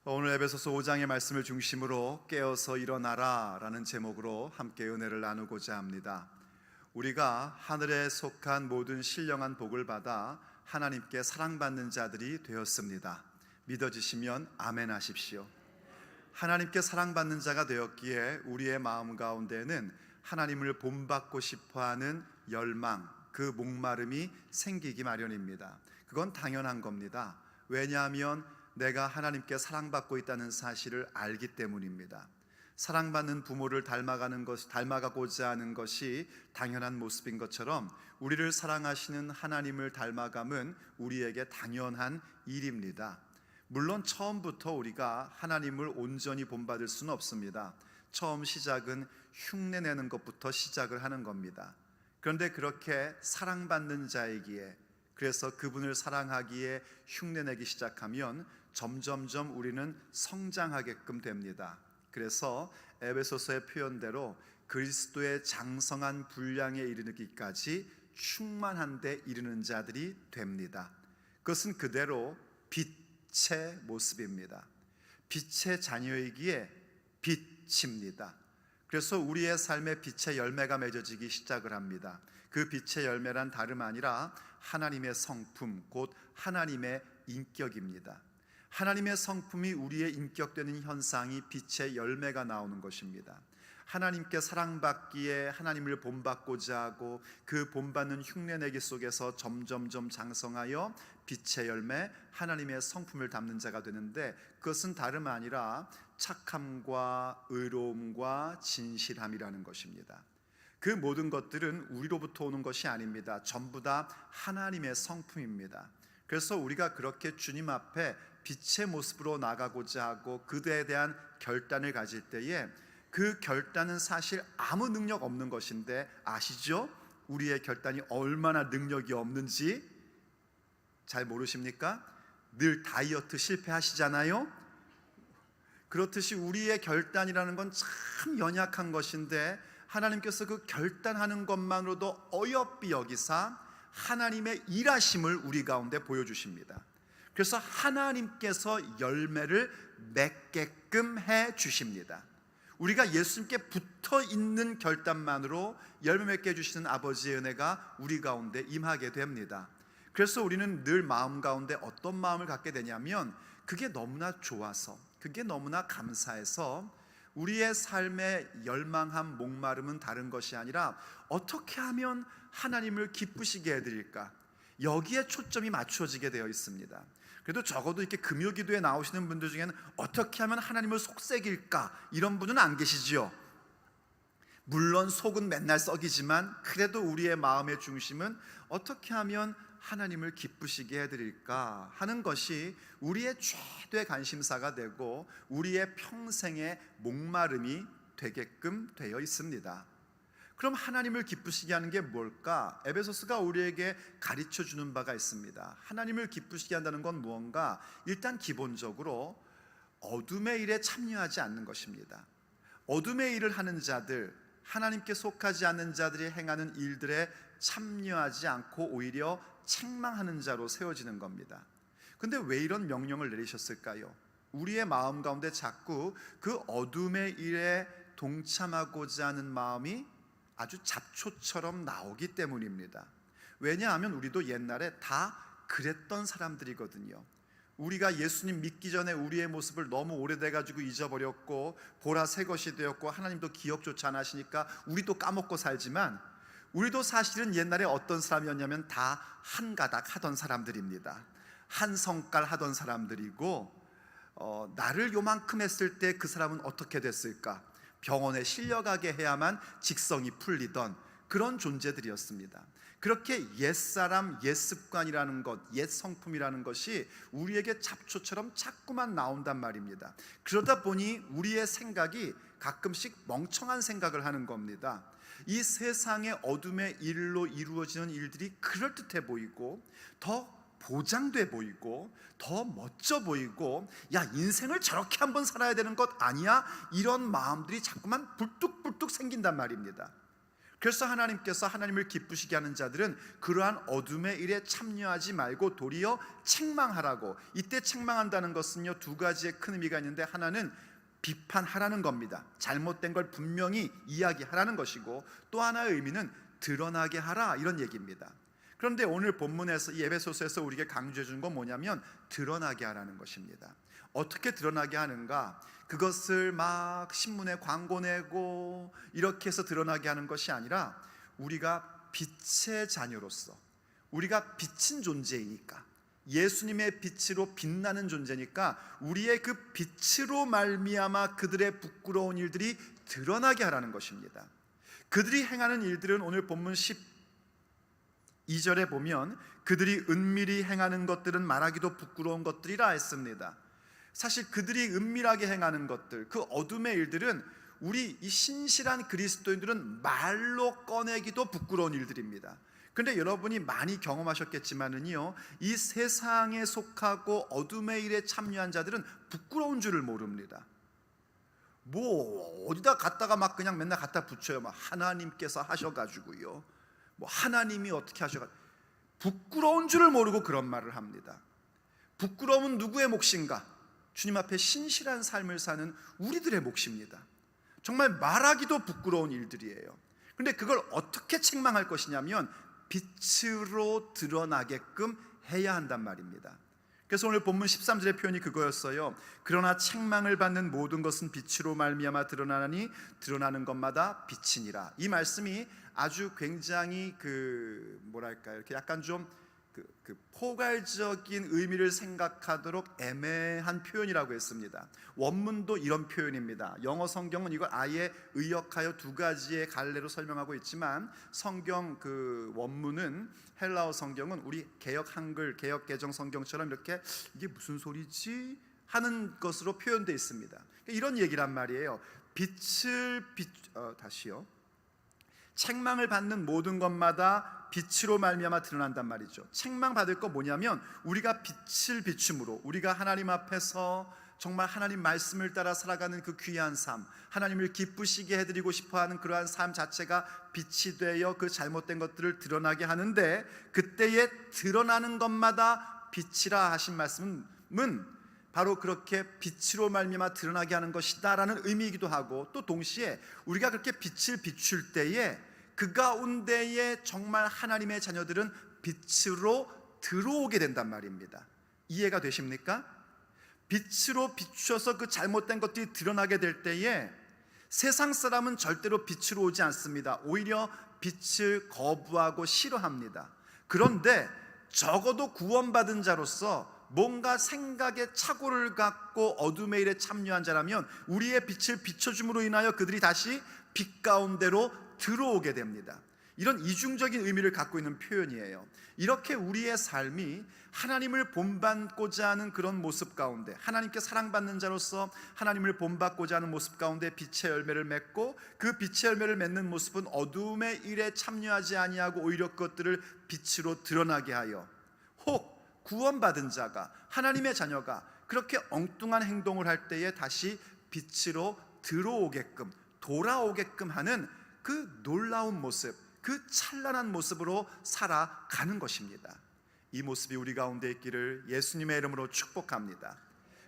오늘 에베소서 5장의 말씀을 중심으로 깨어서 일어나라 라는 제목으로 함께 은혜를 나누고자 합니다. 우리가 하늘에 속한 모든 신령한 복을 받아 하나님께 사랑받는 자들이 되었습니다. 믿어지시면 아멘 하십시오. 하나님께 사랑받는 자가 되었기에 우리의 마음 가운데는 하나님을 본받고 싶어하는 열망, 그 목마름이 생기기 마련입니다. 그건 당연한 겁니다. 왜냐하면 내가 하나님께 사랑받고 있다는 사실을 알기 때문입니다. 사랑받는 부모를 닮아가고자 하는 것이 당연한 모습인 것처럼 우리를 사랑하시는 하나님을 닮아감은 우리에게 당연한 일입니다. 물론 처음부터 우리가 하나님을 온전히 본받을 수는 없습니다. 처음 시작은 흉내내는 것부터 시작을 하는 겁니다. 그런데 그렇게 사랑받는 자이기에, 그래서 그분을 사랑하기에 흉내내기 시작하면 점점점 우리는 성장하게끔 됩니다. 그래서 에베소서의 표현대로 그리스도의 장성한 분량에 이르기까지 충만한 데 이르는 자들이 됩니다. 그것은 그대로 빛의 모습입니다. 빛의 자녀이기에 빛입니다. 그래서 우리의 삶에 빛의 열매가 맺어지기 시작을 합니다. 그 빛의 열매란 다름 아니라 하나님의 성품, 곧 하나님의 인격입니다. 하나님의 성품이 우리의 인격되는 현상이 빛의 열매가 나오는 것입니다. 하나님께 사랑받기에 하나님을 본받고자 하고 그 본받는 흉내내기 속에서 점점점 장성하여 빛의 열매, 하나님의 성품을 담는 자가 되는데, 그것은 다름 아니라 착함과 의로움과 진실함이라는 것입니다. 그 모든 것들은 우리로부터 오는 것이 아닙니다. 전부 다 하나님의 성품입니다. 그래서 우리가 그렇게 주님 앞에 빛의 모습으로 나가고자 하고 그대에 대한 결단을 가질 때에, 그 결단은 사실 아무 능력 없는 것인데, 아시죠? 우리의 결단이 얼마나 능력이 없는지 잘 모르십니까? 늘 다이어트 실패하시잖아요. 그렇듯이 우리의 결단이라는 건 참 연약한 것인데, 하나님께서 그 결단하는 것만으로도 어여삐 여기사 하나님의 일하심을 우리 가운데 보여주십니다. 그래서 하나님께서 열매를 맺게끔 해 주십니다. 우리가 예수님께 붙어 있는 결단만으로 열매 맺게 해주시는 아버지의 은혜가 우리 가운데 임하게 됩니다. 그래서 우리는 늘 마음 가운데 어떤 마음을 갖게 되냐면, 그게 너무나 좋아서, 그게 너무나 감사해서 우리의 삶의 열망함, 목마름은 다른 것이 아니라 어떻게 하면 하나님을 기쁘시게 해드릴까, 여기에 초점이 맞춰지게 되어 있습니다. 그래도 적어도 이렇게 금요기도에 나오시는 분들 중에는 어떻게 하면 하나님을 속삭일까, 이런 분은 안 계시지요. 물론 속은 맨날 썩이지만 그래도 우리의 마음의 중심은 어떻게 하면 하나님을 기쁘시게 해드릴까 하는 것이 우리의 최대 관심사가 되고 우리의 평생의 목마름이 되게끔 되어 있습니다. 그럼 하나님을 기쁘시게 하는 게 뭘까? 에베소서가 우리에게 가르쳐 주는 바가 있습니다. 하나님을 기쁘시게 한다는 건 무언가? 일단 기본적으로 어둠의 일에 참여하지 않는 것입니다. 어둠의 일을 하는 자들, 하나님께 속하지 않는 자들이 행하는 일들에 참여하지 않고 오히려 책망하는 자로 세워지는 겁니다. 근데 왜 이런 명령을 내리셨을까요? 우리의 마음 가운데 자꾸 그 어둠의 일에 동참하고자 하는 마음이 아주 잡초처럼 나오기 때문입니다. 왜냐하면 우리도 옛날에 다 그랬던 사람들이거든요. 우리가 예수님 믿기 전에 우리의 모습을 너무 오래돼가지고 잊어버렸고 보라 새 것이 되었고 하나님도 기억조차 안 하시니까 우리도 까먹고 살지만, 우리도 사실은 옛날에 어떤 사람이었냐면 다 한 가닥 하던 사람들입니다. 한 성깔 하던 사람들이고, 나를 요만큼 했을 때 그 사람은 어떻게 됐을까, 병원에 실려가게 해야만 직성이 풀리던 그런 존재들이었습니다. 그렇게 옛사람, 옛습관이라는 것, 옛성품이라는 것이 우리에게 잡초처럼 자꾸만 나온단 말입니다. 그러다 보니 우리의 생각이 가끔씩 멍청한 생각을 하는 겁니다. 이 세상의 어둠의 일로 이루어지는 일들이 그럴듯해 보이고 더 보장돼 보이고 더 멋져 보이고, 야, 인생을 저렇게 한번 살아야 되는 것 아니야? 이런 마음들이 자꾸만 불뚝불뚝 생긴단 말입니다. 그래서 하나님께서 하나님을 기쁘시게 하는 자들은 그러한 어둠의 일에 참여하지 말고 도리어 책망하라고. 이때 책망한다는 것은요, 두 가지의 큰 의미가 있는데, 하나는 비판하라는 겁니다. 잘못된 걸 분명히 이야기하라는 것이고, 또 하나의 의미는 드러나게 하라, 이런 얘기입니다. 그런데 오늘 본문에서, 이 에베소서에서 우리에게 강조해 주는 건 뭐냐면 드러나게 하라는 것입니다. 어떻게 드러나게 하는가? 그것을 막 신문에 광고 내고 이렇게 해서 드러나게 하는 것이 아니라, 우리가 빛의 자녀로서, 우리가 빛인 존재이니까, 예수님의 빛으로 빛나는 존재니까, 우리의 그 빛으로 말미암아 그들의 부끄러운 일들이 드러나게 하라는 것입니다. 그들이 행하는 일들은 오늘 본문 12절에 보면 그들이 은밀히 행하는 것들은 말하기도 부끄러운 것들이라 했습니다. 사실 그들이 은밀하게 행하는 것들, 그 어둠의 일들은 우리 이 신실한 그리스도인들은 말로 꺼내기도 부끄러운 일들입니다. 그런데 여러분이 많이 경험하셨겠지만은요, 이 세상에 속하고 어둠의 일에 참여한 자들은 부끄러운 줄을 모릅니다. 뭐 어디다 갖다가 막 그냥 맨날 갖다 붙여요. 막 하나님께서 하셔가지고요, 뭐 하나님이 어떻게 하셔가지고, 부끄러운 줄을 모르고 그런 말을 합니다. 부끄러움은 누구의 몫인가? 주님 앞에 신실한 삶을 사는 우리들의 몫입니다. 정말 말하기도 부끄러운 일들이에요. 그런데 그걸 어떻게 책망할 것이냐면 빛으로 드러나게끔 해야 한단 말입니다. 그래서 오늘 본문 13절의 표현이 그거였어요. 그러나 책망을 받는 모든 것은 빛으로 말미암아 드러나니 드러나는 것마다 빛이니라. 이 말씀이 아주 굉장히 이렇게 약간 좀 포괄적인 의미를 생각하도록 애매한 표현이라고 했습니다. 원문도 이런 표현입니다. 영어 성경은 이걸 아예 의역하여 두 가지의 갈래로 설명하고 있지만, 성경 원문은, 헬라어 성경은 우리 개역 한글, 개역 개정 성경처럼 이렇게 이게 무슨 소리지 하는 것으로 표현되어 있습니다. 이런 얘기란 말이에요. 다시요. 책망을 받는 모든 것마다 빛으로 말미암아 드러난단 말이죠. 책망받을 거 뭐냐면, 우리가 빛을 비춤으로, 우리가 하나님 앞에서 정말 하나님 말씀을 따라 살아가는 그 귀한 삶, 하나님을 기쁘시게 해드리고 싶어하는 그러한 삶 자체가 빛이 되어 그 잘못된 것들을 드러나게 하는데, 그때에 드러나는 것마다 빛이라 하신 말씀은 바로 그렇게 빛으로 말미암아 드러나게 하는 것이다 라는 의미이기도 하고, 또 동시에 우리가 그렇게 빛을 비출 때에 그 가운데에 정말 하나님의 자녀들은 빛으로 들어오게 된단 말입니다. 이해가 되십니까? 빛으로 비추어서 그 잘못된 것들이 드러나게 될 때에 세상 사람은 절대로 빛으로 오지 않습니다. 오히려 빛을 거부하고 싫어합니다. 그런데 적어도 구원받은 자로서 뭔가 생각의 착오를 갖고 어둠의 일에 참여한 자라면, 우리의 빛을 비춰줌으로 인하여 그들이 다시 빛 가운데로 들어오게 됩니다. 이런 이중적인 의미를 갖고 있는 표현이에요. 이렇게 우리의 삶이 하나님을 본받고자 하는 그런 모습 가운데, 하나님께 사랑받는 자로서 하나님을 본받고자 하는 모습 가운데 빛의 열매를 맺고, 그 빛의 열매를 맺는 모습은 어둠의 일에 참여하지 아니하고 오히려 그것들을 빛으로 드러나게 하여, 혹 구원받은 자가, 하나님의 자녀가 그렇게 엉뚱한 행동을 할 때에 다시 빛으로 들어오게끔, 돌아오게끔 하는 그 놀라운 모습, 그 찬란한 모습으로 살아가는 것입니다. 이 모습이 우리 가운데 있기를 예수님의 이름으로 축복합니다.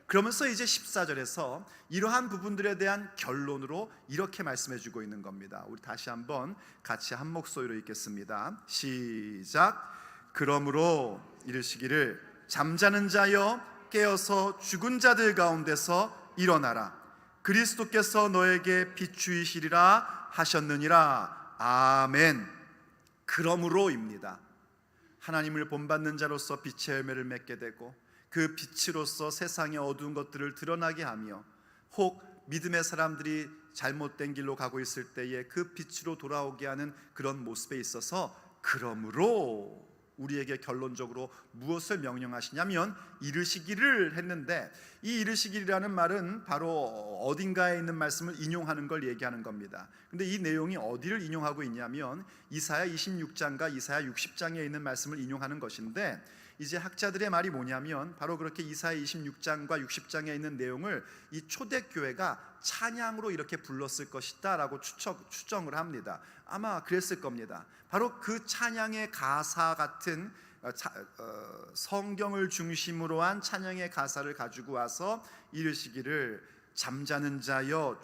그러면서 이제 14절에서 이러한 부분들에 대한 결론으로 이렇게 말씀해 주고 있는 겁니다. 우리 다시 한번 같이 한 목소리로 읽겠습니다. 시작. 그러므로 이르시기를 잠자는 자여 깨어서 죽은 자들 가운데서 일어나라. 그리스도께서 너에게 비추이시리라 하셨느니라. 아멘. 그러므로입니다. 하나님을 본받는 자로서 빛의 열매를 맺게 되고, 그 빛으로서 세상의 어두운 것들을 드러나게 하며, 혹 믿음의 사람들이 잘못된 길로 가고 있을 때에 그 빛으로 돌아오게 하는 그런 모습에 있어서, 그러므로 우리에게 결론적으로 무엇을 명령하시냐면 이르시기를 했는데, 이 이르시기라는 말은 바로 어딘가에 있는 말씀을 인용하는 걸 얘기하는 겁니다. 근데 이 내용이 어디를 인용하고 있냐면 이사야 26장과 이사야 60장에 있는 말씀을 인용하는 것인데, 이제 학자들의 말이 뭐냐면 바로 그렇게 이사야 26장과 60장에 있는 내용을 이 초대교회가 찬양으로 이렇게 불렀을 것이다 라고 추정을 합니다. 아마 그랬을 겁니다. 바로 그 찬양의 가사 같은 성경을 중심으로 한 찬양의 가사를 가지고 와서 이르시기를 잠자는 자여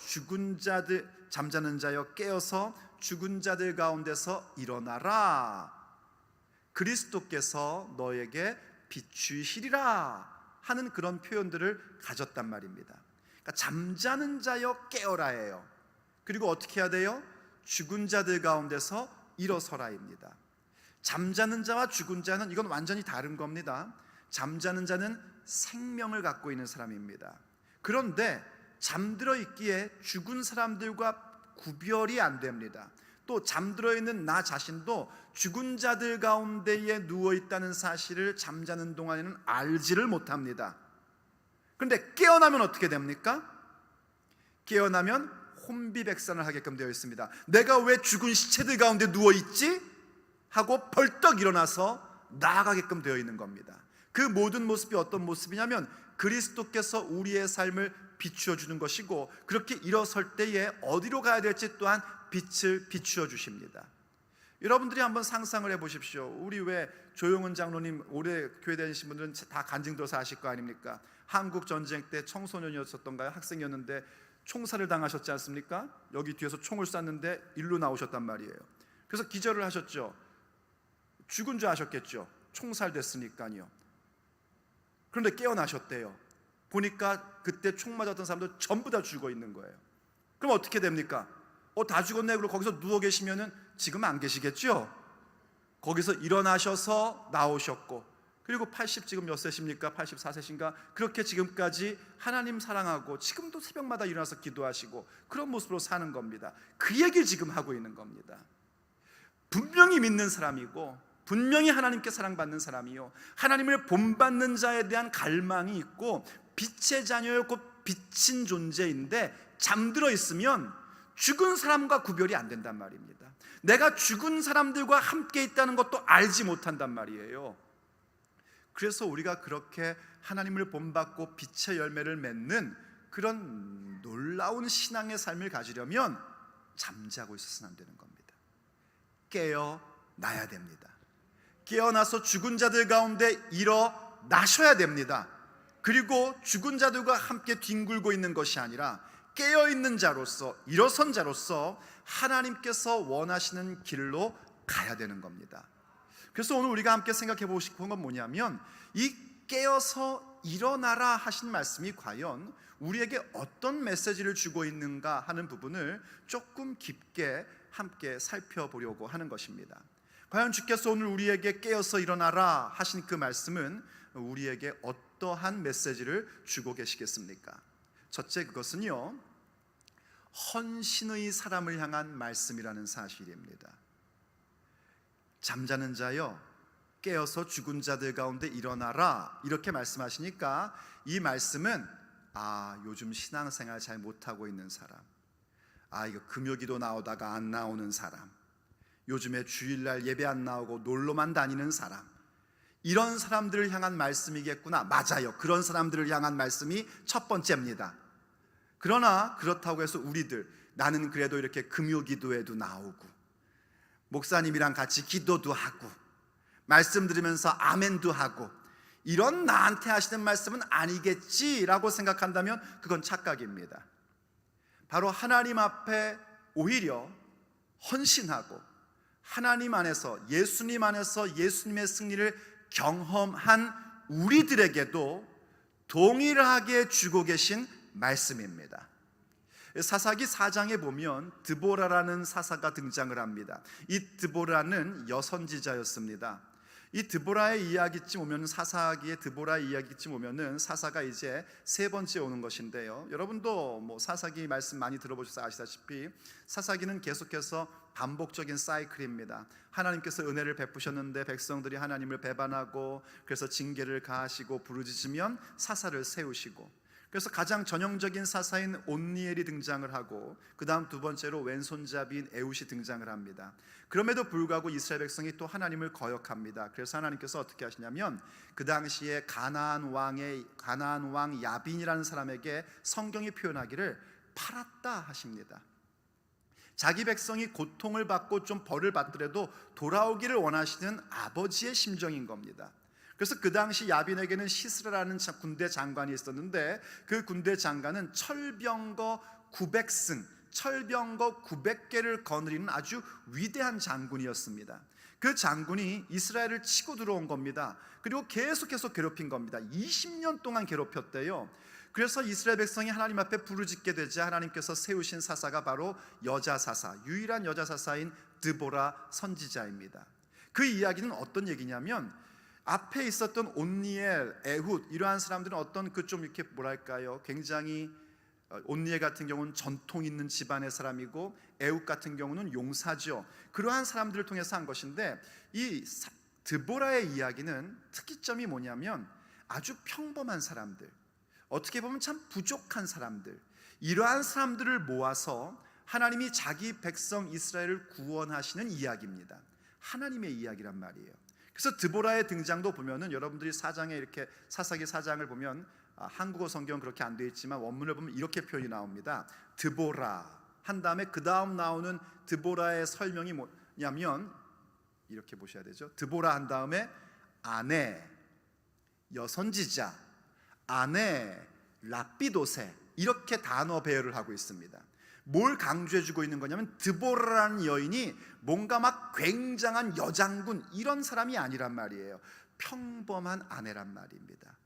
깨어서 죽은 자들 가운데서 일어나라. 그리스도께서 너에게 비추시리라 하는 그런 표현들을 가졌단 말입니다. 그러니까 잠자는 자여 깨어라예요. 그리고 어떻게 해야 돼요? 죽은 자들 가운데서 일어서라입니다. 잠자는 자와 죽은 자는 이건 완전히 다른 겁니다. 잠자는 자는 생명을 갖고 있는 사람입니다. 그런데 잠들어 있기에 죽은 사람들과 구별이 안 됩니다. 또 잠들어 있는 나 자신도 죽은 자들 가운데에 누워 있다는 사실을 잠자는 동안에는 알지를 못합니다. 그런데 깨어나면 어떻게 됩니까? 깨어나면 혼비백산을 하게끔 되어 있습니다. 내가 왜 죽은 시체들 가운데 누워 있지? 하고 벌떡 일어나서 나아가게끔 되어 있는 겁니다. 그 모든 모습이 어떤 모습이냐면 그리스도께서 우리의 삶을 비추어 주는 것이고, 그렇게 일어설 때에 어디로 가야 될지 또한 빛을 비추어 주십니다. 여러분들이 한번 상상을 해보십시오. 우리 왜 조용은 장로님 오래 교회 다니신 분들은 다 간증 들어서 아실 거 아닙니까? 한국 전쟁 때 청소년이었던가요? 학생이었는데 총살을 당하셨지 않습니까? 여기 뒤에서 총을 쐈는데 일로 나오셨단 말이에요. 그래서 기절을 하셨죠. 죽은 줄 아셨겠죠. 총살됐으니까요. 그런데 깨어나셨대요. 보니까 그때 총 맞았던 사람들 전부 다 죽어 있는 거예요. 그럼 어떻게 됩니까? 다 죽었네. 그리고 거기서 누워 계시면은 지금 안 계시겠죠? 거기서 일어나셔서 나오셨고, 그리고 80 지금 몇 세십니까? 84세신가? 그렇게 지금까지 하나님 사랑하고 지금도 새벽마다 일어나서 기도하시고 그런 모습으로 사는 겁니다. 그 얘기를 지금 하고 있는 겁니다. 분명히 믿는 사람이고, 분명히 하나님께 사랑받는 사람이요, 하나님을 본받는 자에 대한 갈망이 있고 빛의 자녀였고 빛인 존재인데 잠들어 있으면 죽은 사람과 구별이 안 된단 말입니다. 내가 죽은 사람들과 함께 있다는 것도 알지 못한단 말이에요. 그래서 우리가 그렇게 하나님을 본받고 빛의 열매를 맺는 그런 놀라운 신앙의 삶을 가지려면 잠자고 있어서는 안 되는 겁니다. 깨어나야 됩니다. 깨어나서 죽은 자들 가운데 일어나셔야 됩니다. 그리고 죽은 자들과 함께 뒹굴고 있는 것이 아니라 깨어있는 자로서, 일어선 자로서 하나님께서 원하시는 길로 가야 되는 겁니다. 그래서 오늘 우리가 함께 생각해 보고 싶은 건 뭐냐면, 이 깨어서 일어나라 하신 말씀이 과연 우리에게 어떤 메시지를 주고 있는가 하는 부분을 조금 깊게 함께 살펴보려고 하는 것입니다. 과연 주께서 오늘 우리에게 깨어서 일어나라 하신 그 말씀은 우리에게 어떠한 메시지를 주고 계시겠습니까? 첫째, 그것은요, 헌신의 사람을 향한 말씀이라는 사실입니다. 잠자는 자여 깨어서 죽은 자들 가운데 일어나라 이렇게 말씀하시니까 이 말씀은 요즘 신앙생활 잘 못하고 있는 사람, 이거 금요기도 나오다가 안 나오는 사람, 요즘에 주일날 예배 안 나오고 놀러만 다니는 사람, 이런 사람들을 향한 말씀이겠구나. 맞아요. 그런 사람들을 향한 말씀이 첫 번째입니다. 그러나 그렇다고 해서 나는 그래도 이렇게 금요기도에도 나오고 목사님이랑 같이 기도도 하고 말씀 들으면서 아멘도 하고 이런 나한테 하시는 말씀은 아니겠지라고 생각한다면 그건 착각입니다. 바로 하나님 앞에 오히려 헌신하고 하나님 안에서, 예수님 안에서 예수님의 승리를 경험한 우리들에게도 동일하게 주고 계신 말씀입니다. 사사기 4장에 보면 드보라라는 사사가 등장을 합니다. 이 드보라는 여선지자였습니다. 이 드보라의 이야기쯤 오면, 사사기의 드보라의 이야기쯤 오면은 사사가 이제 세 번째 오는 것인데요, 여러분도 사사기 말씀 많이 들어보셔서 아시다시피 사사기는 계속해서 반복적인 사이클입니다. 하나님께서 은혜를 베푸셨는데 백성들이 하나님을 배반하고 그래서 징계를 가하시고 부르짖으면 사사를 세우시고, 그래서 가장 전형적인 사사인 온니엘이 등장을 하고 그 다음 두 번째로 왼손잡이인 에훗이 등장을 합니다. 그럼에도 불구하고 이스라엘 백성이 또 하나님을 거역합니다. 그래서 하나님께서 어떻게 하시냐면 그 당시에 가나안 왕 야빈이라는 사람에게 성경이 표현하기를 팔았다 하십니다. 자기 백성이 고통을 받고 좀 벌을 받더라도 돌아오기를 원하시는 아버지의 심정인 겁니다. 그래서 그 당시 야빈에게는 시스라라는 군대 장관이 있었는데 그 군대 장관은 철병거 900승, 철병거 900개를 거느리는 아주 위대한 장군이었습니다. 그 장군이 이스라엘을 치고 들어온 겁니다. 그리고 계속해서 괴롭힌 겁니다. 20년 동안 괴롭혔대요. 그래서 이스라엘 백성이 하나님 앞에 부르짖게 되자 하나님께서 세우신 사사가 바로 여자 사사, 유일한 여자 사사인 드보라 선지자입니다. 그 이야기는 어떤 얘기냐면 앞에 있었던 온니엘, 에훗 이러한 사람들은 어떤 그 좀 이렇게 뭐랄까요, 굉장히 온니엘 같은 경우는 전통 있는 집안의 사람이고 에훗 같은 경우는 용사죠. 그러한 사람들을 통해서 한 것인데 이 드보라의 이야기는 특이점이 뭐냐면 아주 평범한 사람들, 어떻게 보면 참 부족한 사람들, 이러한 사람들을 모아서 하나님이 자기 백성 이스라엘을 구원하시는 이야기입니다. 하나님의 이야기란 말이에요. 그래서 드보라의 등장도 보면은 여러분들이 사장에 이렇게 사사기 4장을 보면 한국어 성경은 그렇게 안 되어 있지만 원문을 보면 이렇게 표현이 나옵니다. 드보라 한 다음에 그 다음 나오는 드보라의 설명이 뭐냐면 이렇게 보셔야 되죠. 드보라 한 다음에 아내, 여선지자, 아내, 라피도세 이렇게 단어 배열을 하고 있습니다. 뭘 강조해주고 있는 거냐면 드보라라는 여인이 뭔가 막 굉장한 여장군 이런 사람이 아니란 말이에요. 평범한 아내란 말입니다.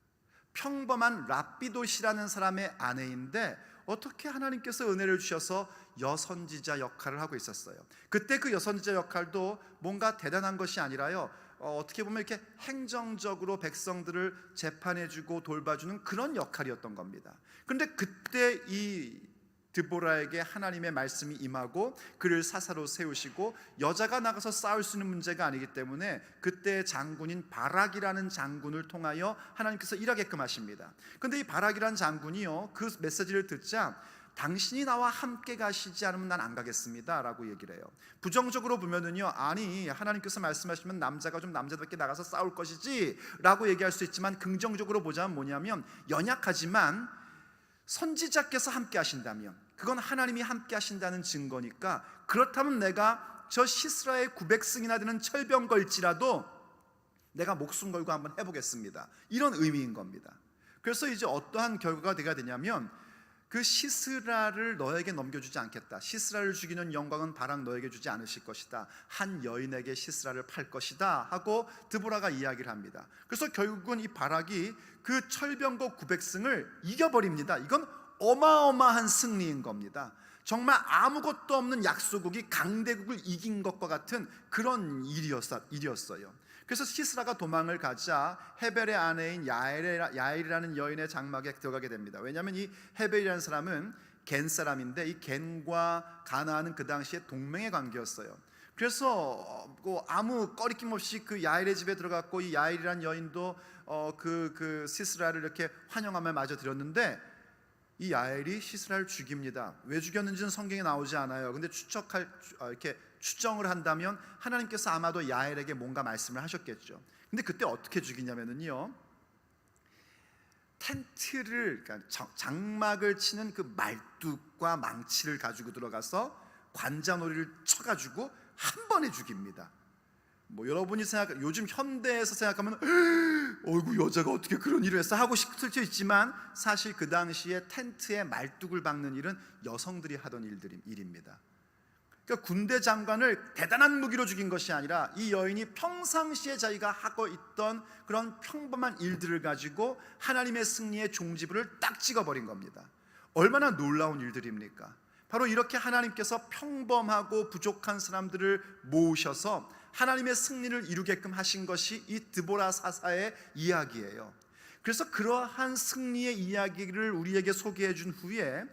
평범한 라피도시라는 사람의 아내인데 어떻게 하나님께서 은혜를 주셔서 여선지자 역할을 하고 있었어요. 그때 그 여선지자 역할도 뭔가 대단한 것이 아니라요, 어떻게 보면 이렇게 행정적으로 백성들을 재판해주고 돌봐주는 그런 역할이었던 겁니다. 그런데 그때 이 드보라에게 하나님의 말씀이 임하고 그를 사사로 세우시고 여자가 나가서 싸울 수 있는 문제가 아니기 때문에 그때 장군인 바락이라는 장군을 통하여 하나님께서 일하게끔 하십니다. 그런데 이 바락이라는 장군이요, 그 메시지를 듣자 당신이 나와 함께 가시지 않으면 난 안 가겠습니다 라고 얘기를 해요. 부정적으로 보면은요, 아니 하나님께서 말씀하시면 남자가 좀 남자답게 나가서 싸울 것이지 라고 얘기할 수 있지만 긍정적으로 보자면 뭐냐면 연약하지만 선지자께서 함께 하신다면 그건 하나님이 함께 하신다는 증거니까 그렇다면 내가 저 시스라의 900승이나 되는 철병걸지라도 내가 목숨 걸고 한번 해보겠습니다, 이런 의미인 겁니다. 그래서 이제 어떠한 결과가 되냐면 그 시스라를 너에게 넘겨주지 않겠다, 시스라를 죽이는 영광은 바락 너에게 주지 않으실 것이다, 한 여인에게 시스라를 팔 것이다 하고 드보라가 이야기를 합니다. 그래서 결국은 이 바락이 그 철병거 900승을 이겨버립니다. 이건 어마어마한 승리인 겁니다. 정말 아무것도 없는 약소국이 강대국을 이긴 것과 같은 그런 일이었어요. 그래서 시스라가 도망을 가자 헤벨의 아내인 야엘이라는 여인의 장막에 들어가게 됩니다. 왜냐하면 이 헤벨이라는 사람은 겐 사람인데 이 겐과 가나안은 그 당시에 동맹의 관계였어요. 그래서 아무 꺼리낌 없이 그 야엘의 집에 들어갔고 이 야엘이라는 여인도 그 시스라를 이렇게 환영하며 맞아 드렸는데 이 야엘이 시스라를 죽입니다. 왜 죽였는지는 성경에 나오지 않아요. 근데 이렇게 추정을 한다면 하나님께서 아마도 야엘에게 뭔가 말씀을 하셨겠죠. 근데 그때 어떻게 죽이냐면요, 텐트를, 그러니까 장막을 치는 그 말뚝과 망치를 가지고 들어가서 관자놀이를 쳐가지고 한 번에 죽입니다. 뭐 여러분이 요즘 현대에서 생각하면 어이구 여자가 어떻게 그런 일을 했어 하고 싶을 수 있지만 사실 그 당시에 텐트에 말뚝을 박는 일은 여성들이 하던 일입니다. 그러니까 군대 장관을 대단한 무기로 죽인 것이 아니라 이 여인이 평상시에 자기가 하고 있던 그런 평범한 일들을 가지고 하나님의 승리의 종지부를 딱 찍어버린 겁니다. 얼마나 놀라운 일들입니까? 바로 이렇게 하나님께서 평범하고 부족한 사람들을 모으셔서 하나님의 승리를 이루게끔 하신 것이 이 드보라 사사의 이야기예요. 그래서 그러한 승리의 이야기를 우리에게 소개해 준 후에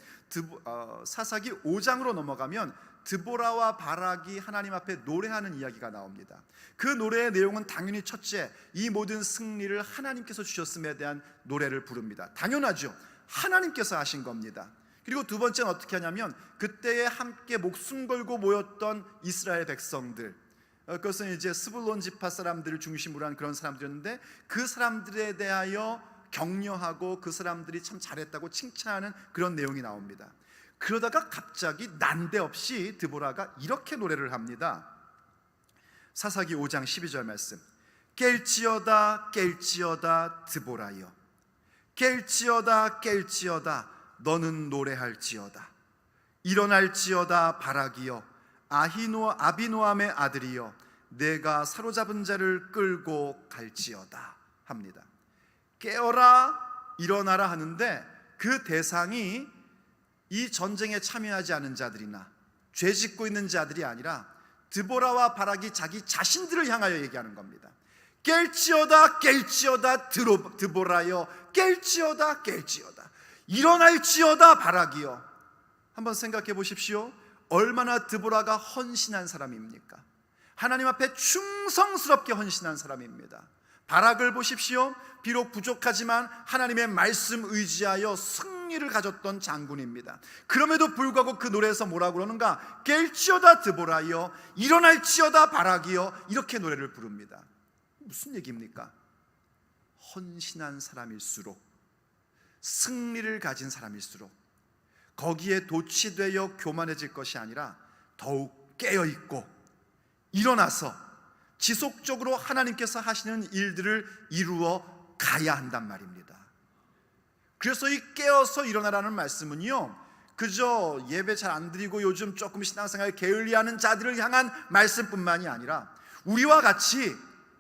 사사기 5장으로 넘어가면 드보라와 바락이 하나님 앞에 노래하는 이야기가 나옵니다. 그 노래의 내용은 당연히 첫째, 이 모든 승리를 하나님께서 주셨음에 대한 노래를 부릅니다. 당연하죠. 하나님께서 하신 겁니다. 그리고 두 번째는 어떻게 하냐면 그때에 함께 목숨 걸고 모였던 이스라엘 백성들, 그것은 이제 스불론 지파 사람들을 중심으로 한 그런 사람들이었는데 그 사람들에 대하여 격려하고 그 사람들이 참 잘했다고 칭찬하는 그런 내용이 나옵니다. 그러다가 갑자기 난데없이 드보라가 이렇게 노래를 합니다. 사사기 5장 12절 말씀. 깰지어다 깰지어다 드보라여, 깰지어다 깰지어다 너는 노래할지어다. 일어날지어다 바락이여, 아비노함의 아들이여, 내가 사로잡은 자를 끌고 갈지어다 합니다. 깨어라 일어나라 하는데 그 대상이 이 전쟁에 참여하지 않은 자들이나 죄 짓고 있는 자들이 아니라 드보라와 바락이 자기 자신들을 향하여 얘기하는 겁니다. 깰지어다 깰지어다 드보라여, 깰지어다 깰지어다 일어날지어다 바락이여. 한번 생각해 보십시오. 얼마나 드보라가 헌신한 사람입니까? 하나님 앞에 충성스럽게 헌신한 사람입니다. 바락을 보십시오. 비록 부족하지만 하나님의 말씀 의지하여 승리를 가졌던 장군입니다. 그럼에도 불구하고 그 노래에서 뭐라고 그러는가? 깰지어다 드보라여, 일어날지어다 바락이여, 이렇게 노래를 부릅니다. 무슨 얘기입니까? 헌신한 사람일수록, 승리를 가진 사람일수록 거기에 도취되어 교만해질 것이 아니라 더욱 깨어있고 일어나서 지속적으로 하나님께서 하시는 일들을 이루어 가야 한단 말입니다. 그래서 이 깨어서 일어나라는 말씀은요, 그저 예배 잘 안 드리고 요즘 조금 신앙생활 게을리하는 자들을 향한 말씀뿐만이 아니라 우리와 같이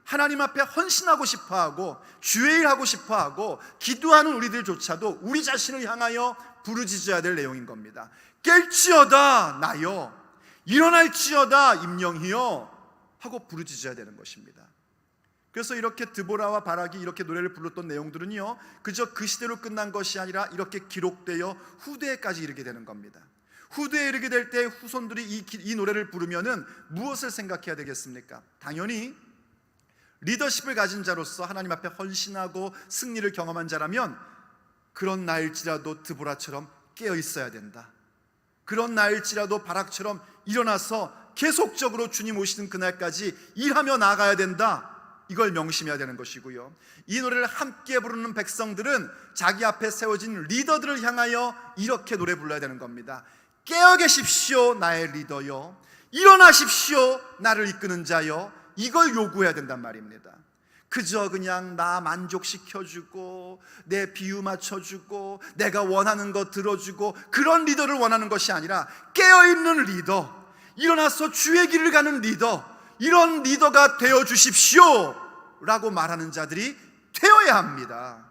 하나님 앞에 헌신하고 싶어하고 주의하고 싶어하고 기도하는 우리들조차도 우리 자신을 향하여 부르짖어야 될 내용인 겁니다. 깰지어다 나여, 일어날지어다 임영희여 하고 부르짖어야 되는 것입니다. 그래서 이렇게 드보라와 바락이 이렇게 노래를 불렀던 내용들은요, 그저 그 시대로 끝난 것이 아니라 이렇게 기록되어 후대에까지 이르게 되는 겁니다. 후대에 이르게 될 때 후손들이 이 노래를 부르면은 무엇을 생각해야 되겠습니까? 당연히 리더십을 가진 자로서 하나님 앞에 헌신하고 승리를 경험한 자라면 그런 나일지라도 드보라처럼 깨어 있어야 된다. 그런 나일지라도 바락처럼 일어나서 계속적으로 주님 오시는 그날까지 일하며 나아가야 된다. 이걸 명심해야 되는 것이고요. 이 노래를 함께 부르는 백성들은 자기 앞에 세워진 리더들을 향하여 이렇게 노래 불러야 되는 겁니다. 깨어 계십시오 나의 리더여, 일어나십시오 나를 이끄는 자여. 이걸 요구해야 된단 말입니다. 그저 그냥 나 만족시켜주고 내 비유 맞춰주고 내가 원하는 거 들어주고 그런 리더를 원하는 것이 아니라 깨어있는 리더, 일어나서 주의 길을 가는 리더, 이런 리더가 되어주십시오 라고 말하는 자들이 되어야 합니다.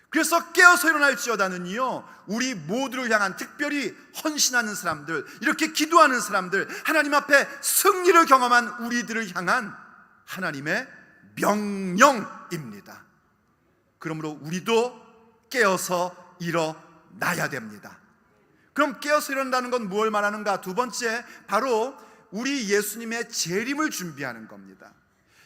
그래서 깨어서 일어날지어다는요, 우리 모두를 향한, 특별히 헌신하는 사람들, 이렇게 기도하는 사람들, 하나님 앞에 승리를 경험한 우리들을 향한 하나님의 명령입니다. 그러므로 우리도 깨어서 일어나야 됩니다. 그럼 깨어서 일어난다는 건 무엇을 말하는가? 두 번째, 바로 우리 예수님의 재림을 준비하는 겁니다.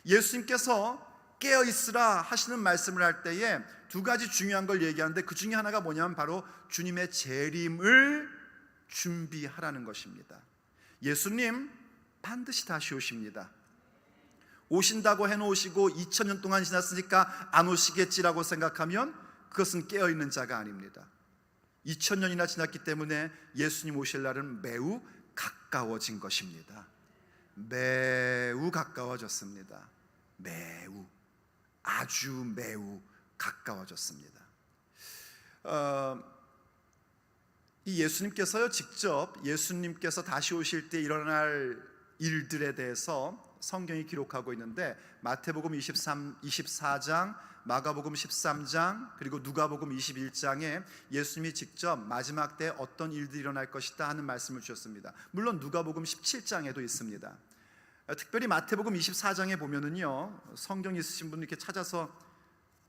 예수님께서 깨어있으라 하시는 말씀을 할 때에 두 가지 중요한 걸 얘기하는데 그 중에 하나가 뭐냐면 바로 주님의 재림을 준비하라는 것입니다. 예수님 반드시 다시 오십니다. 오신다고 해놓으시고 2000년 동안 지났으니까 안 오시겠지라고 생각하면 그것은 깨어있는 자가 아닙니다. 2000년이나 지났기 때문에 예수님 오실 날은 매우 가까워진 것입니다. 매우 가까워졌습니다. 매우, 아주 매우 가까워졌습니다. 이 예수님께서요, 직접 예수님께서 다시 오실 때 일어날 일들에 대해서 성경이 기록하고 있는데 마태복음 24장, 마가복음 13장, 그리고 누가복음 21장에 예수님이 직접 마지막 때 어떤 일들이 일어날 것이다 하는 말씀을 주셨습니다. 물론 누가복음 17장에도 있습니다. 특별히 마태복음 24장에 보면은요, 성경 있으신 분 이렇게 찾아서,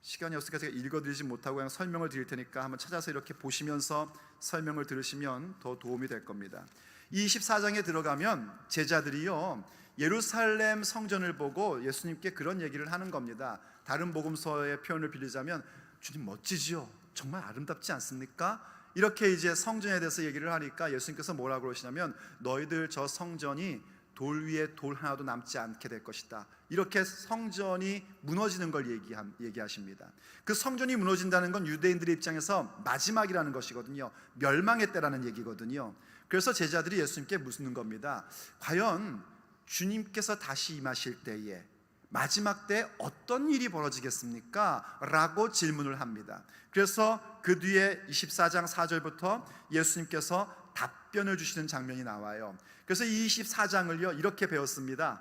시간이 없으니까 제가 읽어드리지 못하고 그냥 설명을 드릴 테니까 한번 찾아서 이렇게 보시면서 설명을 들으시면 더 도움이 될 겁니다. 이 24장에 들어가면 제자들이요, 예루살렘 성전을 보고 예수님께 그런 얘기를 하는 겁니다. 다른 복음서의 표현을 빌리자면 주님 멋지지요? 정말 아름답지 않습니까? 이렇게 이제 성전에 대해서 얘기를 하니까 예수님께서 뭐라고 그러시냐면 너희들 저 성전이 돌 위에 돌 하나도 남지 않게 될 것이다. 이렇게 성전이 무너지는 걸 얘기하십니다. 그 성전이 무너진다는 건 유대인들의 입장에서 마지막이라는 것이거든요. 멸망의 때라는 얘기거든요. 그래서 제자들이 예수님께 묻는 겁니다. 과연 주님께서 다시 임하실 때에 마지막 때 어떤 일이 벌어지겠습니까? 라고 질문을 합니다. 그래서 그 뒤에 24장 4절부터 예수님께서 답변을 주시는 장면이 나와요. 그래서 이 24장을요 이렇게 배웠습니다.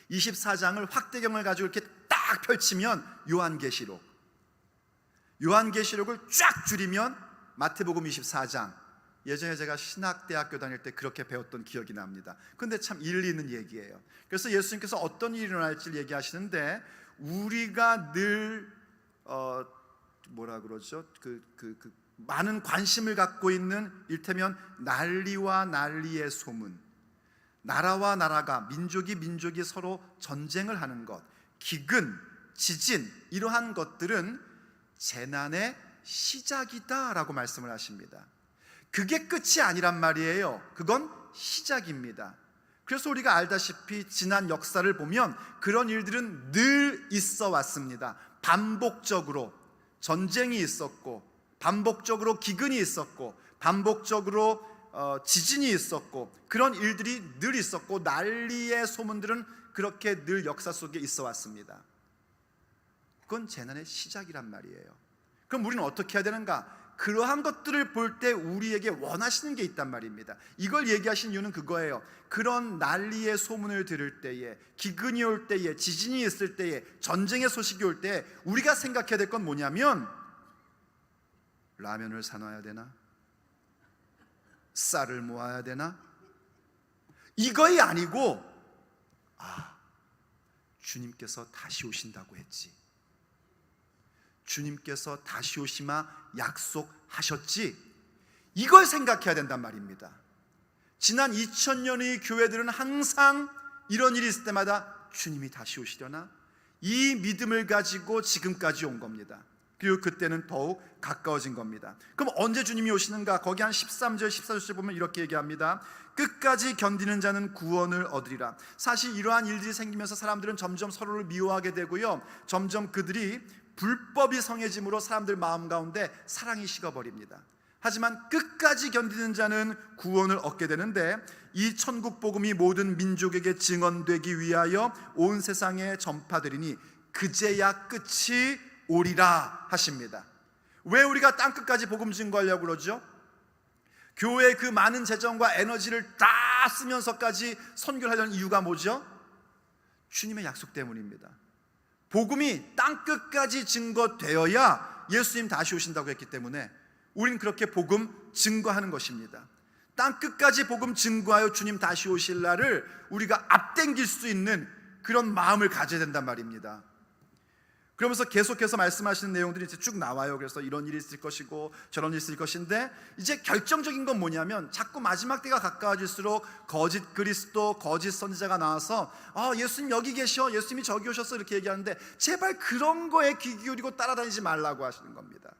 24장을 확대경을 가지고 이렇게 딱 펼치면 요한계시록을 쫙 줄이면 마태복음 24장. 예전에 제가 신학대학교 다닐 때 그렇게 배웠던 기억이 납니다. 근데 참 일리 있는 얘기예요. 그래서 예수님께서 어떤 일이 일어날지 얘기하시는데 우리가 늘 뭐라 그러죠? 많은 관심을 갖고 있는 일테면 난리와 난리의 소문, 나라와 나라가 민족이 서로 전쟁을 하는 것, 기근, 지진 이러한 것들은 재난의 시작이다라고 말씀을 하십니다. 그게 끝이 아니란 말이에요. 그건 시작입니다. 그래서 우리가 알다시피 지난 역사를 보면 그런 일들은 늘 있어 왔습니다. 반복적으로 전쟁이 있었고, 반복적으로 기근이 있었고, 반복적으로 지진이 있었고, 그런 일들이 늘 있었고, 난리의 소문들은 그렇게 늘 역사 속에 있어 왔습니다. 그건 재난의 시작이란 말이에요. 그럼 우리는 어떻게 해야 되는가? 그러한 것들을 볼 때 우리에게 원하시는 게 있단 말입니다. 이걸 얘기하신 이유는 그거예요. 그런 난리의 소문을 들을 때에, 기근이 올 때에, 지진이 있을 때에, 전쟁의 소식이 올 때에 우리가 생각해야 될 건 뭐냐면 라면을 사놔야 되나? 쌀을 모아야 되나? 이거이 아니고 주님께서 다시 오신다고 했지, 주님께서 다시 오시마 약속하셨지, 이걸 생각해야 된단 말입니다. 지난 2000년의 교회들은 항상 이런 일이 있을 때마다 주님이 다시 오시려나? 이 믿음을 가지고 지금까지 온 겁니다. 그리고 그때는 더욱 가까워진 겁니다. 그럼 언제 주님이 오시는가? 거기 한 13절 14절 보면 이렇게 얘기합니다. 끝까지 견디는 자는 구원을 얻으리라. 사실 이러한 일들이 생기면서 사람들은 점점 서로를 미워하게 되고요, 점점 그들이 불법이 성해짐으로 사람들 마음 가운데 사랑이 식어버립니다. 하지만 끝까지 견디는 자는 구원을 얻게 되는데, 이 천국 복음이 모든 민족에게 증언되기 위하여 온 세상에 전파되리니 그제야 끝이 오리라 하십니다. 왜 우리가 땅끝까지 복음 증거하려고 그러죠? 교회의 그 많은 재정과 에너지를 다 쓰면서까지 선교를 하려는 이유가 뭐죠? 주님의 약속 때문입니다. 복음이 땅끝까지 증거되어야 예수님 다시 오신다고 했기 때문에 우리는 그렇게 복음 증거하는 것입니다. 땅끝까지 복음 증거하여 주님 다시 오실 날을 우리가 앞당길 수 있는 그런 마음을 가져야 된단 말입니다. 그러면서 계속해서 말씀하시는 내용들이 이제 쭉 나와요. 그래서 이런 일이 있을 것이고 저런 일이 있을 것인데, 이제 결정적인 건 뭐냐면 자꾸 마지막 때가 가까워질수록 거짓 그리스도, 거짓 선지자가 나와서 예수님 여기 계셔, 예수님이 저기 오셨어 이렇게 얘기하는데, 제발 그런 거에 귀 기울이고 따라다니지 말라고 하시는 겁니다.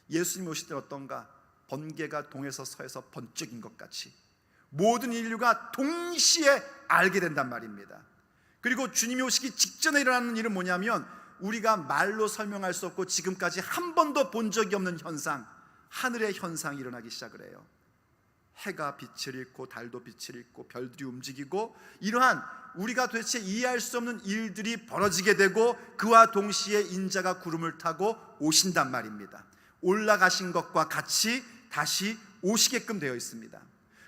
예수님이 오실 때 어떤가? 번개가 동에서 서에서 번쩍인 것 같이 모든 인류가 동시에 알게 된단 말입니다. 그리고 주님이 오시기 직전에 일어나는 일은 뭐냐면 우리가 말로 설명할 수 없고 지금까지 한 번도 본 적이 없는 현상, 하늘의 현상이 일어나기 시작을 해요. 해가 빛을 잃고 달도 빛을 잃고 별들이 움직이고, 이러한 우리가 도대체 이해할 수 없는 일들이 벌어지게 되고, 그와 동시에 인자가 구름을 타고 오신단 말입니다. 올라가신 것과 같이 다시 오시게끔 되어 있습니다.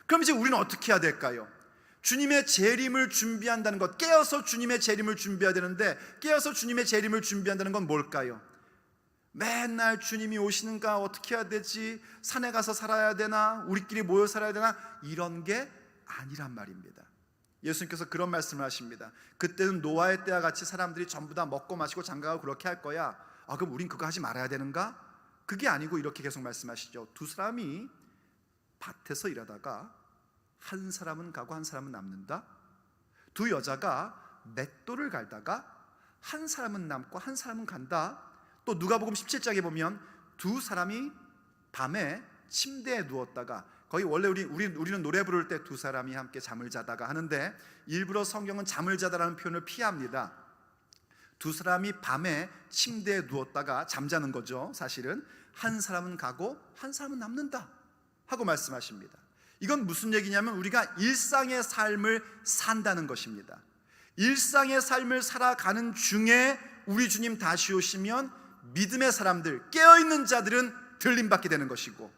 그럼 이제 우리는 어떻게 해야 될까요? 주님의 재림을 준비한다는 것, 깨어서 주님의 재림을 준비해야 되는데, 깨어서 주님의 재림을 준비한다는 건 뭘까요? 맨날 주님이 오시는가, 어떻게 해야 되지, 산에 가서 살아야 되나, 우리끼리 모여 살아야 되나, 이런 게 아니란 말입니다. 예수님께서 그런 말씀을 하십니다. 그때는 노아의 때와 같이 사람들이 전부 다 먹고 마시고 장가가고 그렇게 할 거야. 그럼 우린 그거 하지 말아야 되는가? 그게 아니고 이렇게 계속 말씀하시죠. 두 사람이 밭에서 일하다가 한 사람은 가고 한 사람은 남는다. 두 여자가 맷돌을 갈다가 한 사람은 남고 한 사람은 간다. 또 누가복음 17장에 보면 두 사람이 밤에 침대에 누웠다가, 거의 원래 우리는 노래 부를 때 두 사람이 함께 잠을 자다가 하는데 일부러 성경은 잠을 자다라는 표현을 피합니다. 두 사람이 밤에 침대에 누웠다가 잠자는 거죠. 사실은 한 사람은 가고 한 사람은 남는다 하고 말씀하십니다. 이건 무슨 얘기냐면 우리가 일상의 삶을 산다는 것입니다. 일상의 삶을 살아가는 중에 우리 주님 다시 오시면 믿음의 사람들, 깨어있는 자들은 들림받게 되는 것이고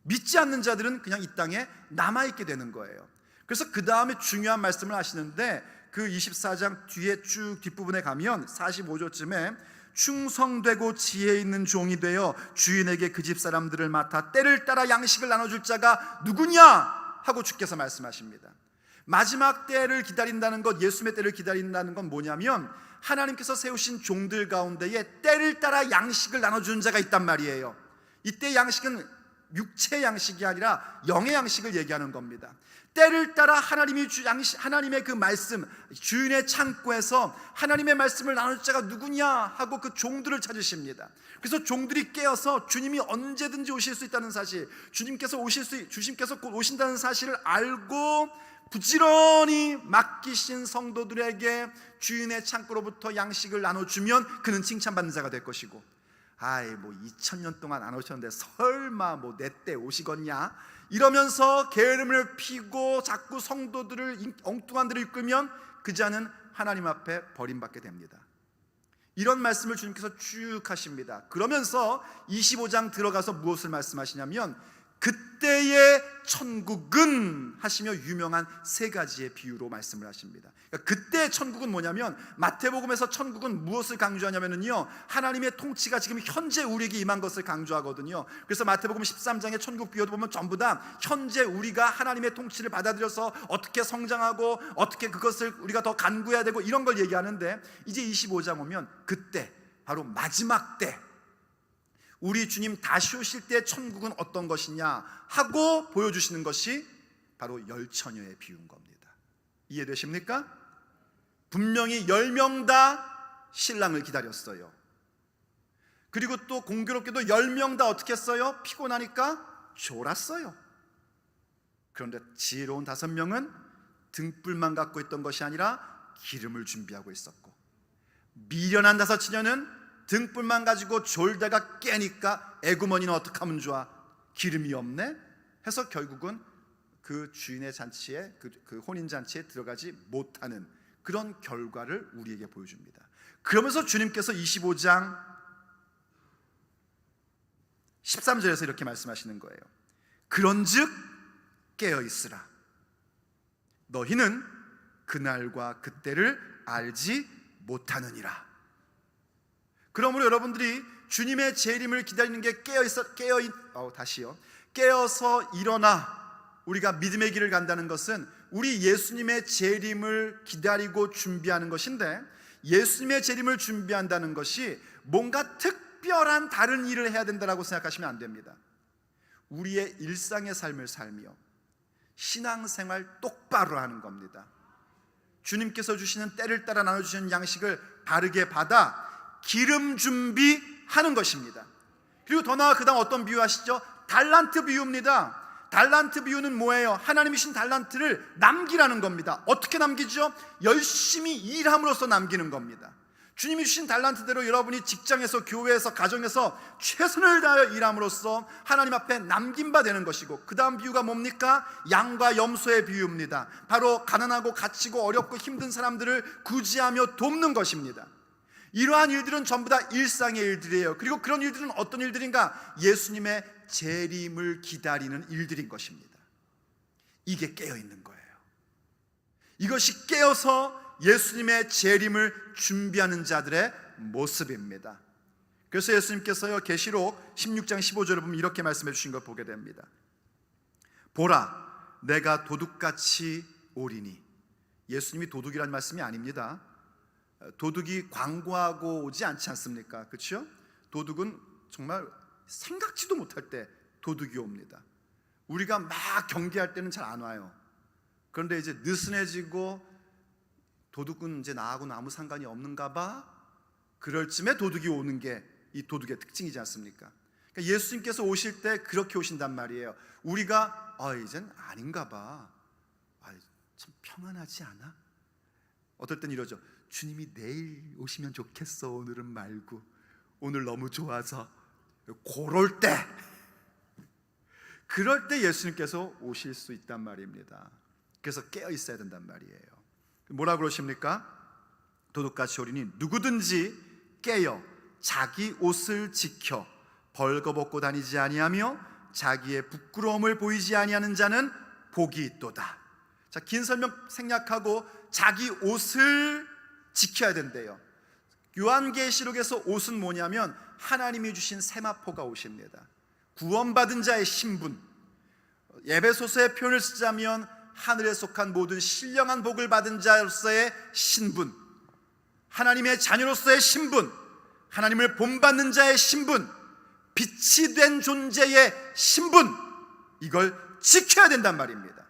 믿지 않는 자들은 그냥 이 땅에 남아있게 되는 거예요. 그래서 그 다음에 중요한 말씀을 하시는데 그 24장 뒤에 쭉 뒷부분에 가면 45조쯤에 충성되고 지혜 있는 종이 되어 주인에게 그 집 사람들을 맡아 때를 따라 양식을 나눠줄 자가 누구냐 하고 주께서 말씀하십니다. 마지막 때를 기다린다는 것, 예수님의 때를 기다린다는 건 뭐냐면 하나님께서 세우신 종들 가운데에 때를 따라 양식을 나눠주는 자가 있단 말이에요. 이때 양식은 육체의 양식이 아니라 영의 양식을 얘기하는 겁니다. 때를 따라 하나님의 그 말씀, 주인의 창고에서 하나님의 말씀을 나눌 자가 누구냐 하고 그 종들을 찾으십니다. 그래서 종들이 깨어서 주님이 언제든지 오실 수 있다는 사실, 주님께서 곧 오신다는 사실을 알고 부지런히 맡기신 성도들에게 주인의 창고로부터 양식을 나눠주면 그는 칭찬받는 자가 될 것이고, 아이 뭐 2000년 동안 안 오셨는데 설마 뭐 내 때 오시겠냐 이러면서 게으름을 피고 자꾸 성도들을 엉뚱한 데로 이끌면 그 자는 하나님 앞에 버림받게 됩니다. 이런 말씀을 주님께서 쭉 하십니다. 그러면서 25장 들어가서 무엇을 말씀하시냐면 그때의 천국은 하시며 유명한 세 가지의 비유로 말씀을 하십니다. 그러니까 그때의 천국은 뭐냐면 마태복음에서 천국은 무엇을 강조하냐면요, 하나님의 통치가 지금 현재 우리에게 임한 것을 강조하거든요. 그래서 마태복음 13장의 천국 비유도 보면 전부 다 현재 우리가 하나님의 통치를 받아들여서 어떻게 성장하고 어떻게 그것을 우리가 더 간구해야 되고 이런 걸 얘기하는데, 이제 25장 오면 그때 바로 마지막 때 우리 주님 다시 오실 때 천국은 어떤 것이냐 하고 보여주시는 것이 바로 열처녀의 비유인 겁니다. 이해되십니까? 분명히 10명 다 신랑을 기다렸어요. 그리고 또 공교롭게도 10명 다 어떻게 했어요? 피곤하니까 졸았어요. 그런데 지혜로운 5명은 등불만 갖고 있던 것이 아니라 기름을 준비하고 있었고, 미련한 5처녀는 등불만 가지고 졸다가 깨니까 에구머니는 어떡하면 좋아, 기름이 없네 해서 결국은 그 주인의 잔치에, 그 혼인잔치에 들어가지 못하는 그런 결과를 우리에게 보여줍니다. 그러면서 주님께서 25장 13절에서 이렇게 말씀하시는 거예요. 그런즉 깨어있으라. 너희는 그날과 그때를 알지 못하느니라. 그러므로 여러분들이 주님의 재림을 기다리는 게 깨어서 일어나 우리가 믿음의 길을 간다는 것은 우리 예수님의 재림을 기다리고 준비하는 것인데, 예수님의 재림을 준비한다는 것이 뭔가 특별한 다른 일을 해야 된다고 생각하시면 안 됩니다. 우리의 일상의 삶을 살며 신앙생활 똑바로 하는 겁니다. 주님께서 주시는 때를 따라 나눠주시는 양식을 바르게 받아 기름 준비하는 것입니다. 그리고 더 나아 그 다음 어떤 비유 하시죠? 달란트 비유입니다. 달란트 비유는 뭐예요? 하나님이 주신 달란트를 남기라는 겁니다. 어떻게 남기죠? 열심히 일함으로써 남기는 겁니다. 주님이 주신 달란트대로 여러분이 직장에서, 교회에서, 가정에서 최선을 다하여 일함으로써 하나님 앞에 남긴 바 되는 것이고, 그 다음 비유가 뭡니까? 양과 염소의 비유입니다. 바로 가난하고 갇히고 어렵고 힘든 사람들을 구제하며 돕는 것입니다. 이러한 일들은 전부 다 일상의 일들이에요. 그리고 그런 일들은 어떤 일들인가? 예수님의 재림을 기다리는 일들인 것입니다. 이게 깨어있는 거예요. 이것이 깨어서 예수님의 재림을 준비하는 자들의 모습입니다. 그래서 예수님께서요, 계시록 16장 15절을 보면 이렇게 말씀해 주신 걸 보게 됩니다. 보라, 내가 도둑같이 오리니. 예수님이 도둑이라는 말씀이 아닙니다. 도둑이 광고하고 오지 않지 않습니까? 그렇죠? 도둑은 정말 생각지도 못할 때 도둑이 옵니다. 우리가 막 경계할 때는 잘 안 와요. 그런데 이제 느슨해지고 도둑은 이제 나하고는 아무 상관이 없는가 봐, 그럴 쯤에 도둑이 오는 게 이 도둑의 특징이지 않습니까? 그러니까 예수님께서 오실 때 그렇게 오신단 말이에요. 우리가 이젠 아닌가 봐, 참 평안하지 않아? 어떨 땐 이러죠. 주님이 내일 오시면 좋겠어, 오늘은 말고. 오늘 너무 좋아서. 그럴 때 예수님께서 오실 수 있단 말입니다. 그래서 깨어 있어야 된단 말이에요. 뭐라 그러십니까? 도둑같이 오리니 누구든지 깨어 자기 옷을 지켜 벌거벗고 다니지 아니하며 자기의 부끄러움을 보이지 아니하는 자는 복이 있도다. 자, 긴 설명 생략하고 자기 옷을 지켜야 된대요. 요한계시록에서 옷은 뭐냐면 하나님이 주신 세마포가 옷입니다. 구원받은 자의 신분. 에베소서의 표현을 쓰자면 하늘에 속한 모든 신령한 복을 받은 자로서의 신분, 하나님의 자녀로서의 신분, 하나님을 본받는 자의 신분, 빛이 된 존재의 신분, 이걸 지켜야 된단 말입니다.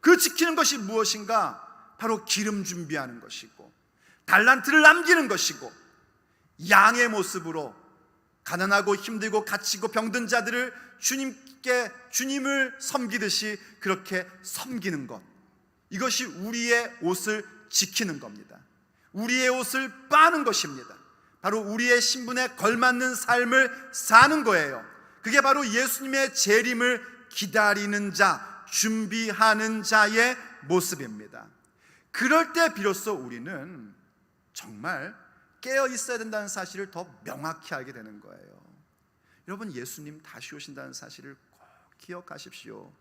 그 지키는 것이 무엇인가? 바로 기름 준비하는 것이고, 달란트를 남기는 것이고, 양의 모습으로 가난하고 힘들고 갇히고 병든 자들을 주님을 섬기듯이 그렇게 섬기는 것, 이것이 우리의 옷을 지키는 겁니다. 우리의 옷을 빠는 것입니다. 바로 우리의 신분에 걸맞는 삶을 사는 거예요. 그게 바로 예수님의 재림을 기다리는 자, 준비하는 자의 모습입니다. 그럴 때 비로소 우리는 정말 깨어 있어야 된다는 사실을 더 명확히 알게 되는 거예요. 여러분, 예수님 다시 오신다는 사실을 꼭 기억하십시오.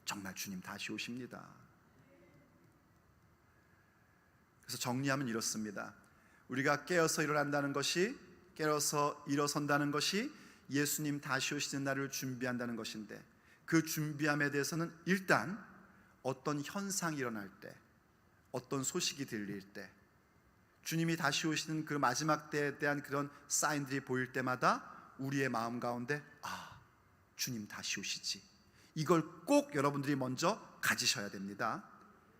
정말 주님 다시 오십니다. 그래서 정리하면 이렇습니다. 우리가 깨어서 일어난다는 것이, 깨어서 일어선다는 것이 예수님 다시 오시는 날을 준비한다는 것인데, 그 준비함에 대해서는 일단 어떤 현상이 일어날 때, 어떤 소식이 들릴 때, 주님이 다시 오시는 그 마지막 때에 대한 그런 사인들이 보일 때마다 우리의 마음 가운데 주님 다시 오시지, 이걸 꼭 여러분들이 먼저 가지셔야 됩니다.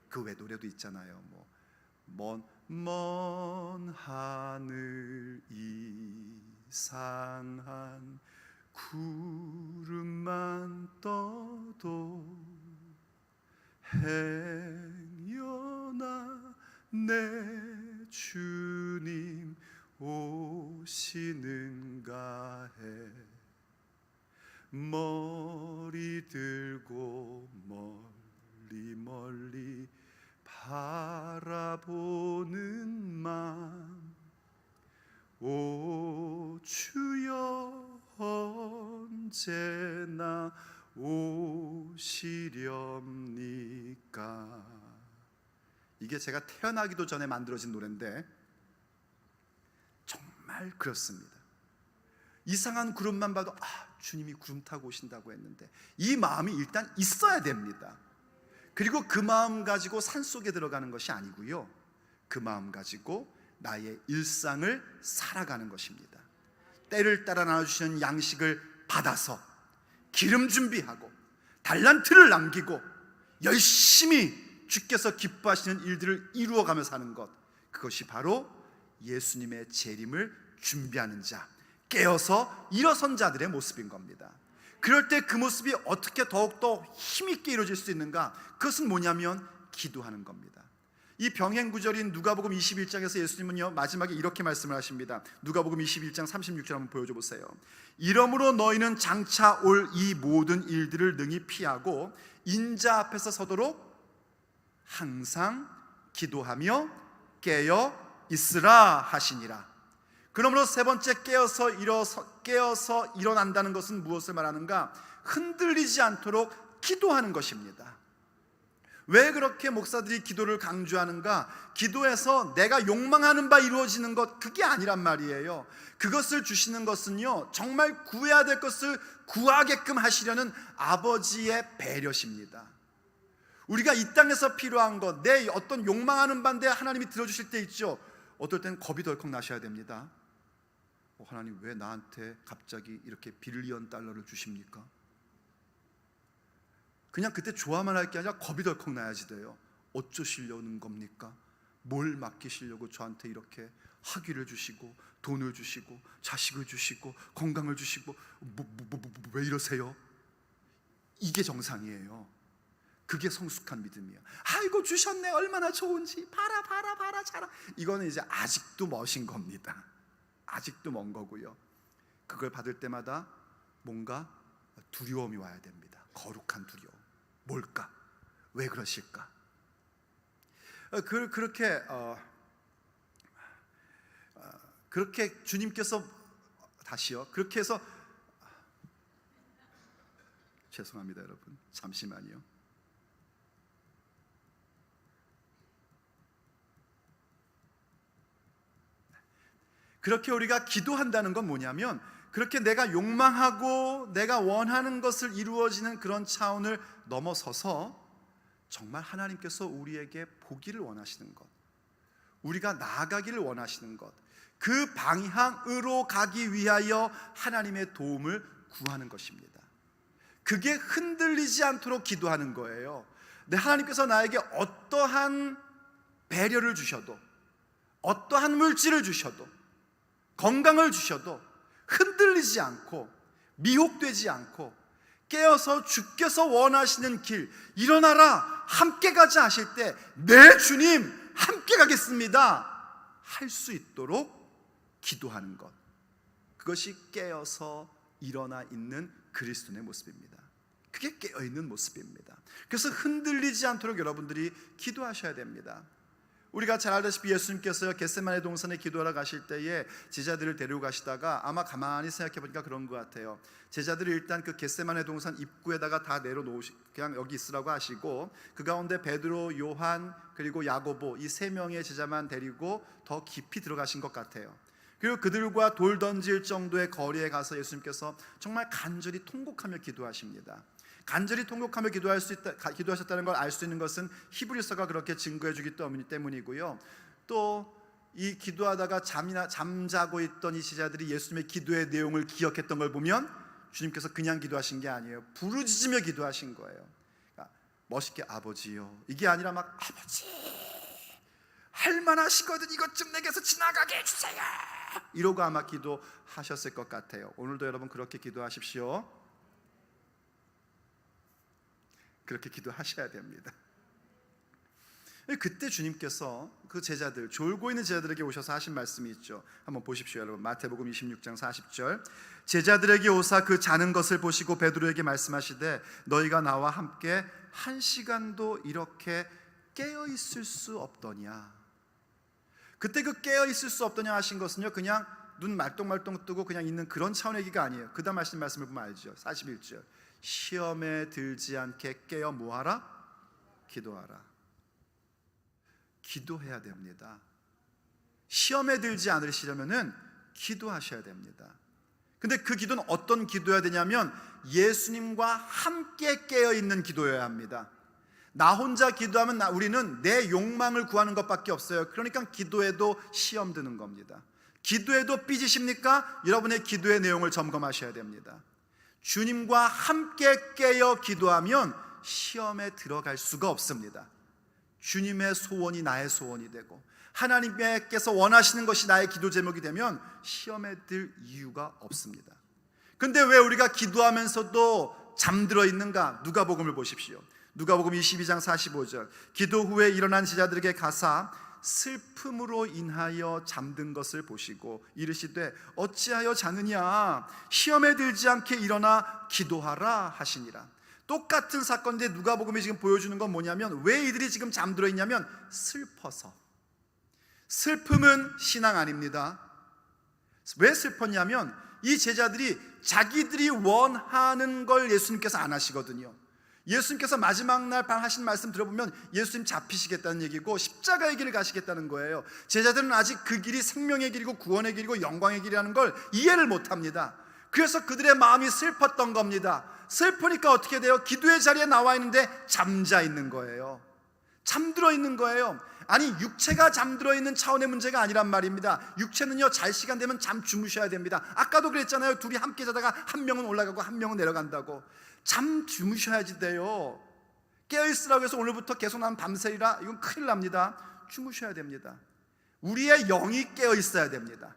그 외 노래도 있잖아요. 먼 하늘 이상한 구름만 떠도 행여나 내 주님 오시는가 해. 머리 들고 멀리 바라보는 맘, 오 주여 언제나 오시렵니까. 이게 제가 태어나기도 전에 만들어진 노래인데 정말 그렇습니다. 이상한 구름만 봐도 주님이 구름 타고 오신다고 했는데, 이 마음이 일단 있어야 됩니다. 그리고 그 마음 가지고 산속에 들어가는 것이 아니고요, 그 마음 가지고 나의 일상을 살아가는 것입니다. 때를 따라 나눠주시는 양식을 받아서 기름 준비하고 달란트를 남기고 열심히 주께서 기뻐하시는 일들을 이루어가며 사는 것, 그것이 바로 예수님의 재림을 준비하는 자, 깨어서 일어선 자들의 모습인 겁니다. 그럴 때 그 모습이 어떻게 더욱더 힘있게 이루어질 수 있는가? 그것은 뭐냐면 기도하는 겁니다. 이 병행 구절인 누가복음 21장에서 예수님은요, 마지막에 이렇게 말씀을 하십니다. 누가복음 21장 36절 한번 보여줘 보세요. 이러므로 너희는 장차 올 이 모든 일들을 능히 피하고 인자 앞에서 서도록 항상 기도하며 깨어 있으라 하시니라. 그러므로 세 번째, 깨어서 일어난다는 것은 무엇을 말하는가? 흔들리지 않도록 기도하는 것입니다. 왜 그렇게 목사들이 기도를 강조하는가? 기도에서 내가 욕망하는 바 이루어지는 것, 그게 아니란 말이에요. 그것을 주시는 것은요, 정말 구해야 될 것을 구하게끔 하시려는 아버지의 배려십니다. 우리가 이 땅에서 필요한 것, 내 어떤 욕망하는 바인데 하나님이 들어주실 때 있죠. 어떨 때는 겁이 덜컥 나셔야 됩니다. 하나님, 왜 나한테 갑자기 이렇게 빌리언 달러를 주십니까? 그냥 그때 좋아만 할 게 아니라 겁이 덜컥 나야지 돼요. 어쩌시려는 겁니까? 뭘 맡기시려고 저한테 이렇게 학위를 주시고 돈을 주시고 자식을 주시고 건강을 주시고 왜 이러세요? 이게 정상이에요. 그게 성숙한 믿음이에요. 아이고 주셨네, 얼마나 좋은지, 봐라 봐라 봐라 자라. 이거는 이제 아직도 멋인 겁니다. 아직도 먼 거고요. 그걸 받을 때마다 뭔가 두려움이 와야 됩니다. 거룩한 두려움. 뭘까? 왜 그러실까? 그렇게 주님께서 다시요. 그렇게 해서 죄송합니다, 여러분. 잠시만요. 그렇게 우리가 기도한다는 건 뭐냐면, 그렇게 내가 욕망하고 내가 원하는 것을 이루어지는 그런 차원을 넘어서서 정말 하나님께서 우리에게 보기를 원하시는 것, 우리가 나아가기를 원하시는 것, 그 방향으로 가기 위하여 하나님의 도움을 구하는 것입니다. 그게 흔들리지 않도록 기도하는 거예요. 하나님께서 나에게 어떠한 배려를 주셔도, 어떠한 물질을 주셔도, 건강을 주셔도 흔들리지 않고 미혹되지 않고 깨어서 주께서 원하시는 길, 일어나라 함께 가자 하실 때 네 주님 함께 가겠습니다 할 수 있도록 기도하는 것, 그것이 깨어서 일어나 있는 그리스도의 모습입니다. 그게 깨어있는 모습입니다. 그래서 흔들리지 않도록 여러분들이 기도하셔야 됩니다. 우리가 잘 알다시피 예수님께서요, 겟세마네 동산에 기도하러 가실 때에 제자들을 데리고 가시다가, 아마 가만히 생각해 보니까 그런 것 같아요. 제자들이 일단 그 겟세마네 동산 입구에다가 다 그냥 여기 있으라고 하시고, 그 가운데 베드로, 요한 그리고 야고보 이 세 명의 제자만 데리고 더 깊이 들어가신 것 같아요. 그리고 그들과 돌 던질 정도의 거리에 가서 예수님께서 정말 간절히 통곡하며 기도하십니다. 간절히 통곡하며 기도하셨다는 걸 알 수 있는 것은 히브리서가 그렇게 증거해 주기 때문이고요. 또 이 기도하다가 잠자고 있던 이 제자들이 예수님의 기도의 내용을 기억했던 걸 보면 주님께서 그냥 기도하신 게 아니에요. 부르짖으며 기도하신 거예요. 그러니까 멋있게 아버지요, 이게 아니라 막 아버지 할만하시거든, 이것 좀 내게서 지나가게 해주세요, 이러고 아마 기도하셨을 것 같아요. 오늘도 여러분 그렇게 기도하십시오. 그렇게 기도하셔야 됩니다. 그때 주님께서 그 제자들, 졸고 있는 제자들에게 오셔서 하신 말씀이 있죠. 한번 보십시오, 여러분. 마태복음 26장 40절. 제자들에게 오사 그 자는 것을 보시고 베드로에게 말씀하시되 너희가 나와 함께 1시간도 이렇게 깨어 있을 수 없더냐. 그때 그 깨어 있을 수 없더냐 하신 것은요, 그냥 눈 말똥말똥 뜨고 그냥 있는 그런 차원의 얘기가 아니에요. 그 다음 하신 말씀을 보면 알죠. 41절. 시험에 들지 않게 깨어 뭐하라? 기도하라. 기도해야 됩니다. 시험에 들지 않으시려면은 기도하셔야 됩니다. 근데 그 기도는 어떤 기도해야 되냐면 예수님과 함께 깨어있는 기도여야 합니다. 나 혼자 기도하면 우리는 내 욕망을 구하는 것밖에 없어요. 그러니까 기도에도 시험 드는 겁니다. 기도에도 삐지십니까? 여러분의 기도의 내용을 점검하셔야 됩니다. 주님과 함께 깨어 기도하면 시험에 들어갈 수가 없습니다. 주님의 소원이 나의 소원이 되고 하나님께서 원하시는 것이 나의 기도 제목이 되면 시험에 들 이유가 없습니다. 근데 왜 우리가 기도하면서도 잠들어 있는가? 누가복음을 보십시오. 누가복음 22장 45절. 기도 후에 일어난 제자들에게 가사 슬픔으로 인하여 잠든 것을 보시고 이르시되 어찌하여 자느냐, 시험에 들지 않게 일어나 기도하라 하시니라. 똑같은 사건인데 누가복음이 지금 보여주는 건 뭐냐면, 왜 이들이 지금 잠들어 있냐면 슬퍼서. 슬픔은 신앙 아닙니다. 왜 슬펐냐면 이 제자들이 자기들이 원하는 걸 예수님께서 안 하시거든요. 예수님께서 마지막 날 밤 하신 말씀 들어보면 예수님 잡히시겠다는 얘기고 십자가의 길을 가시겠다는 거예요. 제자들은 아직 그 길이 생명의 길이고 구원의 길이고 영광의 길이라는 걸 이해를 못합니다. 그래서 그들의 마음이 슬펐던 겁니다. 슬프니까 어떻게 돼요? 기도의 자리에 나와 있는데 잠자 있는 거예요. 잠들어 있는 거예요. 아니, 육체가 잠들어 있는 차원의 문제가 아니란 말입니다. 육체는요, 잘 시간 되면 잠 주무셔야 됩니다. 아까도 그랬잖아요. 둘이 함께 자다가 한 명은 올라가고 한 명은 내려간다고. 잠 주무셔야지 돼요. 깨어있으라고 해서 오늘부터 계속 난 밤새리라, 이건 큰일 납니다. 주무셔야 됩니다. 우리의 영이 깨어 있어야 됩니다.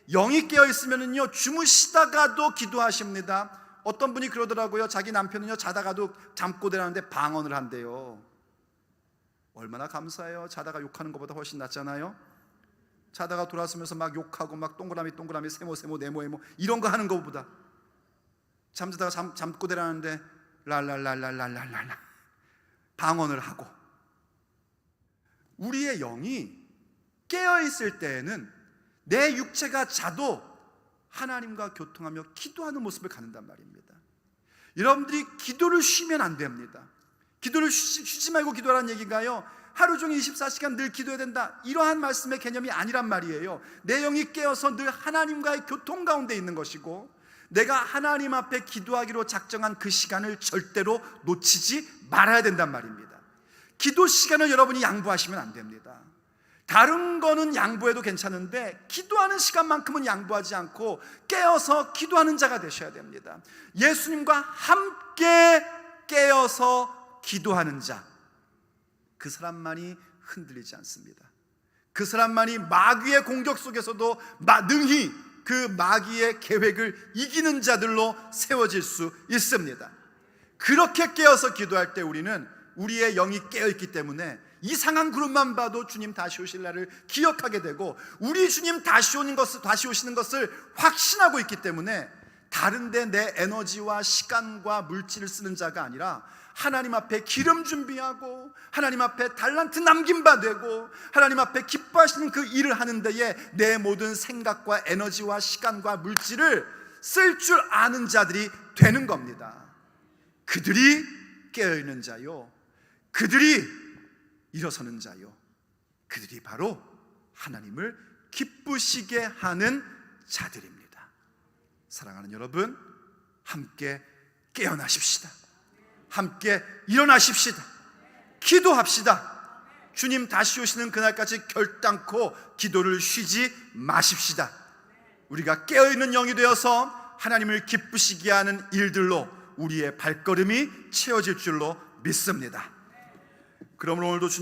영이 깨어 있으면은요, 주무시다가도 기도하십니다. 어떤 분이 그러더라고요. 자기 남편은요, 자다가도 잠꼬대라는데 방언을 한대요. 얼마나 감사해요. 자다가 욕하는 것보다 훨씬 낫잖아요. 자다가 돌아서면서 막 욕하고 막 동그라미 세모 네모 이런 거 하는 것보다 잠자다가 잠꼬대라는데 랄랄랄랄랄랄랄 방언을 하고. 우리의 영이 깨어있을 때에는 내 육체가 자도 하나님과 교통하며 기도하는 모습을 갖는단 말입니다. 여러분들이 기도를 쉬면 안 됩니다. 기도를 쉬지 말고 기도하라는 얘기가요, 하루 종일 24시간 늘 기도해야 된다, 이러한 말씀의 개념이 아니란 말이에요. 내 영이 깨어서 늘 하나님과의 교통 가운데 있는 것이고, 내가 하나님 앞에 기도하기로 작정한 그 시간을 절대로 놓치지 말아야 된단 말입니다. 기도 시간을 여러분이 양보하시면 안 됩니다. 다른 거는 양보해도 괜찮은데 기도하는 시간만큼은 양보하지 않고 깨어서 기도하는 자가 되셔야 됩니다. 예수님과 함께 깨어서 기도하는 자, 그 사람만이 흔들리지 않습니다. 그 사람만이 마귀의 공격 속에서도 능히 그 마귀의 계획을 이기는 자들로 세워질 수 있습니다. 그렇게 깨어서 기도할 때 우리는 우리의 영이 깨어있기 때문에 이상한 그룹만 봐도 주님 다시 오실 날을 기억하게 되고, 우리 주님 다시 오시는 것을 확신하고 있기 때문에 다른 데 내 에너지와 시간과 물질을 쓰는 자가 아니라 하나님 앞에 기름 준비하고 하나님 앞에 달란트 남긴 바 되고 하나님 앞에 기뻐하시는 그 일을 하는 데에 내 모든 생각과 에너지와 시간과 물질을 쓸 줄 아는 자들이 되는 겁니다. 그들이 깨어있는 자요, 그들이 일어서는 자요, 그들이 바로 하나님을 기쁘시게 하는 자들입니다. 사랑하는 여러분, 함께 깨어나십시다. 함께 일어나십시다. 기도합시다. 주님 다시 오시는 그날까지 결단코 기도를 쉬지 마십시다. 우리가 깨어있는 영이 되어서 하나님을 기쁘시게 하는 일들로 우리의 발걸음이 채워질 줄로 믿습니다. 그러므로 오늘도 주님